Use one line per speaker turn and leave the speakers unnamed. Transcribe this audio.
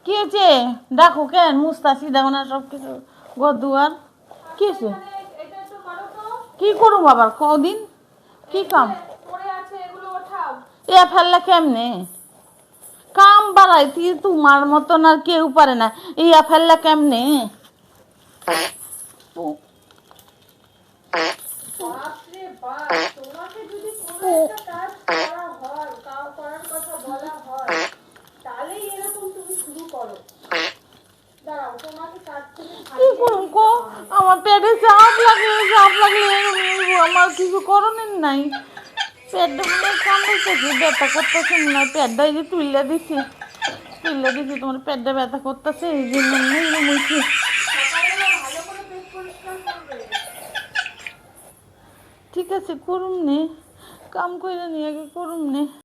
কি হয়েছে? দেখো কেন মুস্তাছি, দেখো না সব কিছু ঘর দুয়ার। কি হয়েছে? কি করুম আবার কদিন? কি কাম? এ ফেললে কেমনে? কাম বাড়াইতি তোমার মতন আর কেউ পারে না। ইয়া ফেললে কেমনে? কি করুম কো? আমার পেটে চাপ লাগলে আমার কিছু করণের নাই। পেটটা মনে কামড়াইতেছে, ব্যথা করতেছে মনে হয়। পেটটা এই যে তুইলা দিছি তোমার পেটটা ব্যথা করতেছে, এই জন্য মুছি। ঠিক আছে করুম নে, কাম কইরা নিয়ে আগে করুম নে।